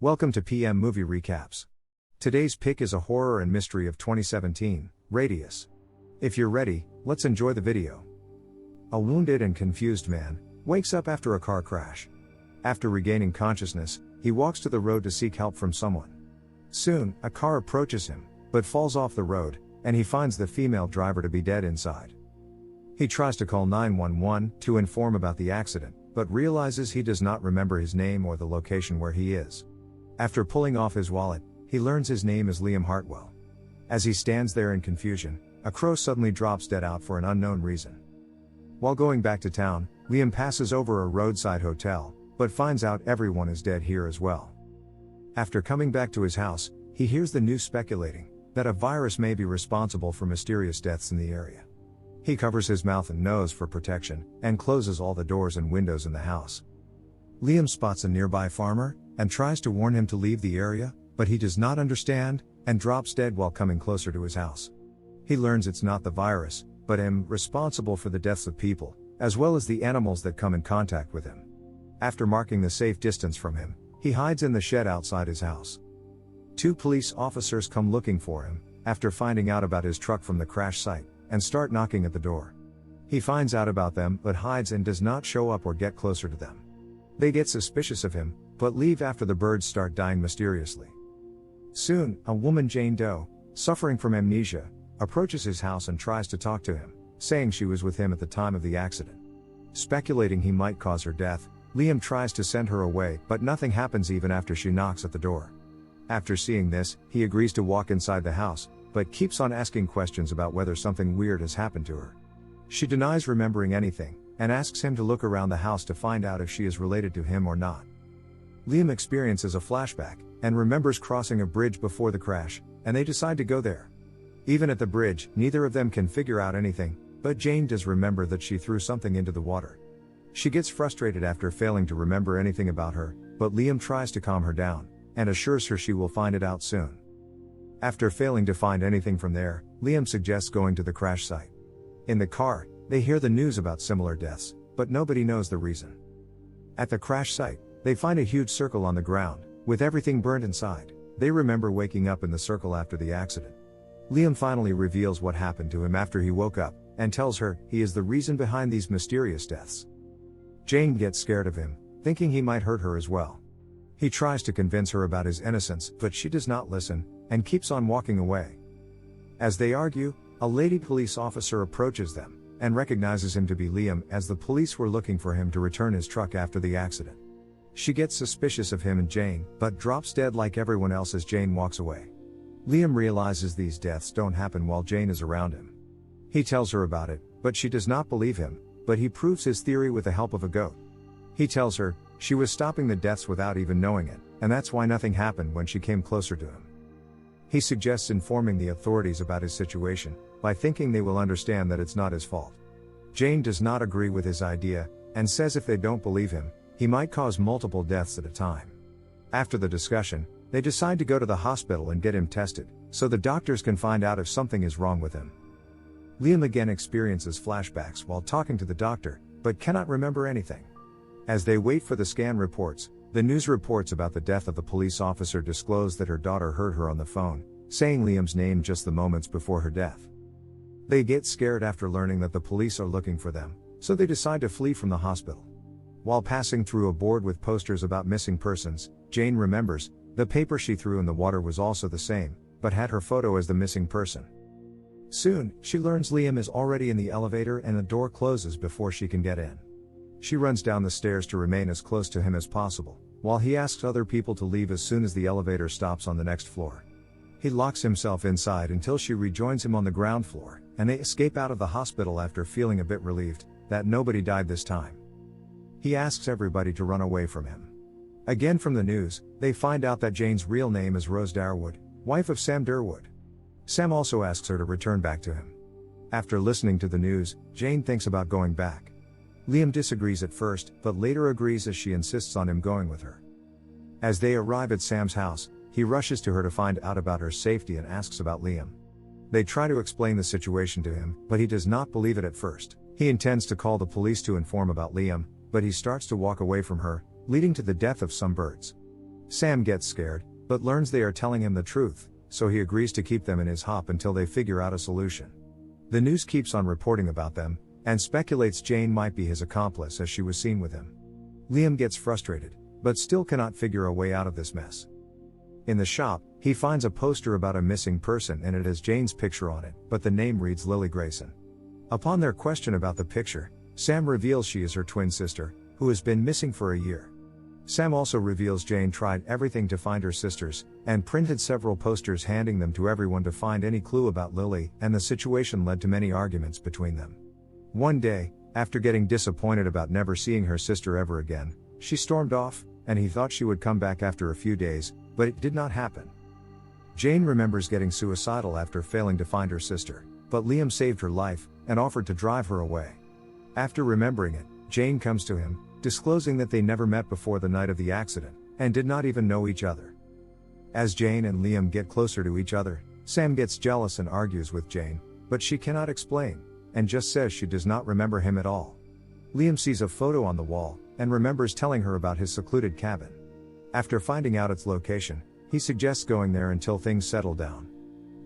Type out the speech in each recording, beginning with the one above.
Welcome to PM Movie Recaps. Today's pick is a horror and mystery of 2017, Radius. If you're ready, let's enjoy the video. A wounded and confused man wakes up after a car crash. After regaining consciousness, he walks to the road to seek help from someone. Soon, a car approaches him, but falls off the road, and he finds the female driver to be dead inside. He tries to call 911 to inform about the accident, but realizes he does not remember his name or the location where he is. After pulling off his wallet, he learns his name is Liam Hartwell. As he stands there in confusion, a crow suddenly drops dead out for an unknown reason. While going back to town, Liam passes over a roadside hotel, but finds out everyone is dead here as well. After coming back to his house, he hears the news speculating that a virus may be responsible for mysterious deaths in the area. He covers his mouth and nose for protection, and closes all the doors and windows in the house. Liam spots a nearby farmer, and tries to warn him to leave the area, but he does not understand, and drops dead while coming closer to his house. He learns it's not the virus, but him, responsible for the deaths of people, as well as the animals that come in contact with him. After marking the safe distance from him, he hides in the shed outside his house. Two police officers come looking for him, after finding out about his truck from the crash site, and start knocking at the door. He finds out about them but hides and does not show up or get closer to them. They get suspicious of him, but leave after the birds start dying mysteriously. Soon, a woman, Jane Doe, suffering from amnesia, approaches his house and tries to talk to him, saying she was with him at the time of the accident. Speculating he might cause her death, Liam tries to send her away, but nothing happens even after she knocks at the door. After seeing this, he agrees to walk inside the house, but keeps on asking questions about whether something weird has happened to her. She denies remembering anything, and asks him to look around the house to find out if she is related to him or not. Liam experiences a flashback, and remembers crossing a bridge before the crash, and they decide to go there. Even at the bridge, neither of them can figure out anything, but Jane does remember that she threw something into the water. She gets frustrated after failing to remember anything about her, but Liam tries to calm her down, and assures her she will find it out soon. After failing to find anything from there, Liam suggests going to the crash site. In the car, they hear the news about similar deaths, but nobody knows the reason. At the crash site, they find a huge circle on the ground, with everything burned inside. They remember waking up in the circle after the accident. Liam finally reveals what happened to him after he woke up, and tells her he is the reason behind these mysterious deaths. Jane gets scared of him, thinking he might hurt her as well. He tries to convince her about his innocence, but she does not listen, and keeps on walking away. As they argue, a lady police officer approaches them, and recognizes him to be Liam, as the police were looking for him to return his truck after the accident. She gets suspicious of him and Jane, but drops dead like everyone else as Jane walks away. Liam realizes these deaths don't happen while Jane is around him. He tells her about it, but she does not believe him, but he proves his theory with the help of a goat. He tells her she was stopping the deaths without even knowing it, and that's why nothing happened when she came closer to him. He suggests informing the authorities about his situation, by thinking they will understand that it's not his fault. Jane does not agree with his idea, and says if they don't believe him, he might cause multiple deaths at a time. After the discussion, they decide to go to the hospital and get him tested, so the doctors can find out if something is wrong with him. Liam again experiences flashbacks while talking to the doctor, but cannot remember anything. As they wait for the scan reports, the news reports about the death of the police officer disclose that her daughter heard her on the phone, saying Liam's name just the moments before her death. They get scared after learning that the police are looking for them, so they decide to flee from the hospital. While passing through a board with posters about missing persons, Jane remembers, the paper she threw in the water was also the same, but had her photo as the missing person. Soon, she learns Liam is already in the elevator and the door closes before she can get in. She runs down the stairs to remain as close to him as possible, while he asks other people to leave as soon as the elevator stops on the next floor. He locks himself inside until she rejoins him on the ground floor, and they escape out of the hospital after feeling a bit relieved that nobody died this time. He asks everybody to run away from him. Again from the news, they find out that Jane's real name is Rose Darwood, wife of Sam Durwood. Sam also asks her to return back to him. After listening to the news, Jane thinks about going back. Liam disagrees at first, but later agrees as she insists on him going with her. As they arrive at Sam's house, he rushes to her to find out about her safety and asks about Liam. They try to explain the situation to him, but he does not believe it at first. He intends to call the police to inform about Liam, but he starts to walk away from her, leading to the death of some birds. Sam gets scared, but learns they are telling him the truth, so he agrees to keep them in his hop until they figure out a solution. The news keeps on reporting about them, and speculates Jane might be his accomplice as she was seen with him. Liam gets frustrated, but still cannot figure a way out of this mess. In the shop, he finds a poster about a missing person and it has Jane's picture on it, but the name reads Lily Grayson. Upon their question about the picture, Sam reveals she is her twin sister, who has been missing for a year. Sam also reveals Jane tried everything to find her sisters, and printed several posters handing them to everyone to find any clue about Lily, and the situation led to many arguments between them. One day, after getting disappointed about never seeing her sister ever again, she stormed off, and he thought she would come back after a few days, but it did not happen. Jane remembers getting suicidal after failing to find her sister, but Liam saved her life, and offered to drive her away. After remembering it, Jane comes to him, disclosing that they never met before the night of the accident, and did not even know each other. As Jane and Liam get closer to each other, Sam gets jealous and argues with Jane, but she cannot explain, and just says she does not remember him at all. Liam sees a photo on the wall, and remembers telling her about his secluded cabin. After finding out its location, he suggests going there until things settle down.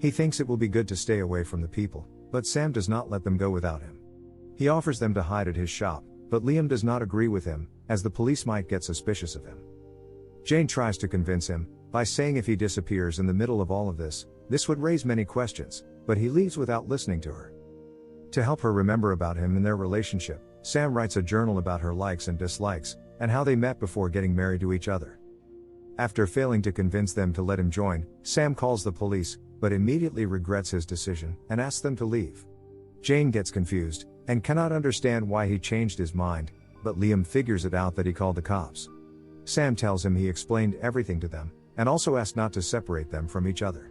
He thinks it will be good to stay away from the people, but Sam does not let them go without him. He offers them to hide at his shop, but Liam does not agree with him, as the police might get suspicious of him. Jane tries to convince him, by saying if he disappears in the middle of all of this would raise many questions, but he leaves without listening to her. To help her remember about him and their relationship, Sam writes a journal about her likes and dislikes, and how they met before getting married to each other. After failing to convince them to let him join, Sam calls the police, but immediately regrets his decision, and asks them to leave. Jane gets confused, and cannot understand why he changed his mind, but Liam figures it out that he called the cops. Sam tells him he explained everything to them, and also asked not to separate them from each other.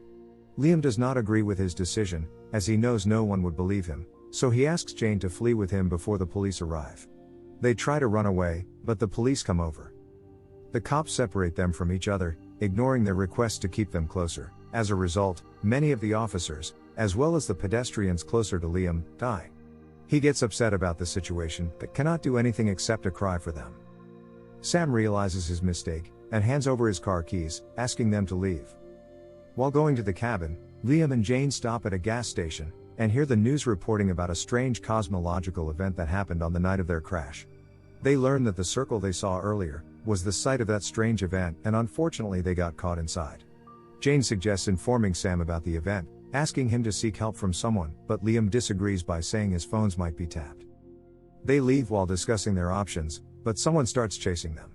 Liam does not agree with his decision, as he knows no one would believe him, so he asks Jane to flee with him before the police arrive. They try to run away, but the police come over. The cops separate them from each other, ignoring their requests to keep them closer. As a result, many of the officers, as well as the pedestrians closer to Liam, die. He gets upset about the situation, but cannot do anything except to cry for them. Sam realizes his mistake, and hands over his car keys, asking them to leave. While going to the cabin, Liam and Jane stop at a gas station, and hear the news reporting about a strange cosmological event that happened on the night of their crash. They learn that the circle they saw earlier was the site of that strange event, and unfortunately they got caught inside. Jane suggests informing Sam about the event, asking him to seek help from someone, but Liam disagrees by saying his phones might be tapped. They leave while discussing their options, but someone starts chasing them.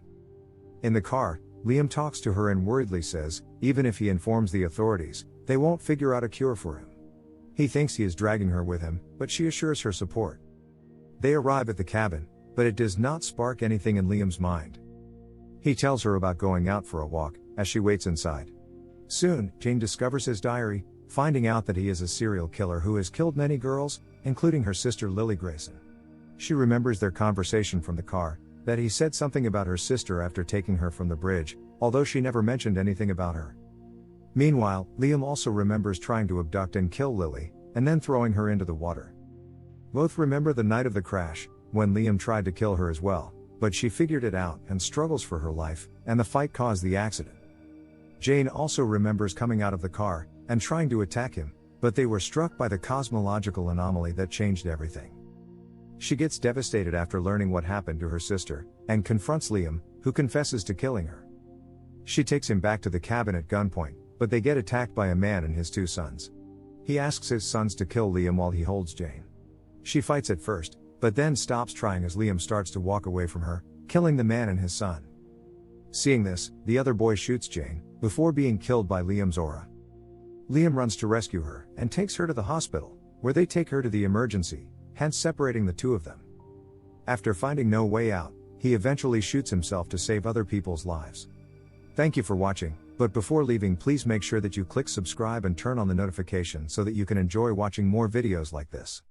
In the car, Liam talks to her and worriedly says, even if he informs the authorities, they won't figure out a cure for him. He thinks he is dragging her with him, but she assures her support. They arrive at the cabin, but it does not spark anything in Liam's mind. He tells her about going out for a walk, as she waits inside. Soon, Jane discovers his diary, finding out that he is a serial killer who has killed many girls, including her sister Lily Grayson. She remembers their conversation from the car, that he said something about her sister after taking her from the bridge, although she never mentioned anything about her. Meanwhile, Liam also remembers trying to abduct and kill Lily, and then throwing her into the water. Both remember the night of the crash, when Liam tried to kill her as well, but she figured it out and struggles for her life, and the fight caused the accident. Jane also remembers coming out of the car, and trying to attack him, but they were struck by the cosmological anomaly that changed everything. She gets devastated after learning what happened to her sister, and confronts Liam, who confesses to killing her. She takes him back to the cabin at gunpoint, but they get attacked by a man and his two sons. He asks his sons to kill Liam while he holds Jane. She fights at first, but then stops trying as Liam starts to walk away from her, killing the man and his son. Seeing this, the other boy shoots Jane, before being killed by Liam's aura. Liam runs to rescue her, and takes her to the hospital, where they take her to the emergency, hence separating the two of them. After finding no way out, he eventually shoots himself to save other people's lives. Thank you for watching, but before leaving please make sure that you click subscribe and turn on the notification so that you can enjoy watching more videos like this.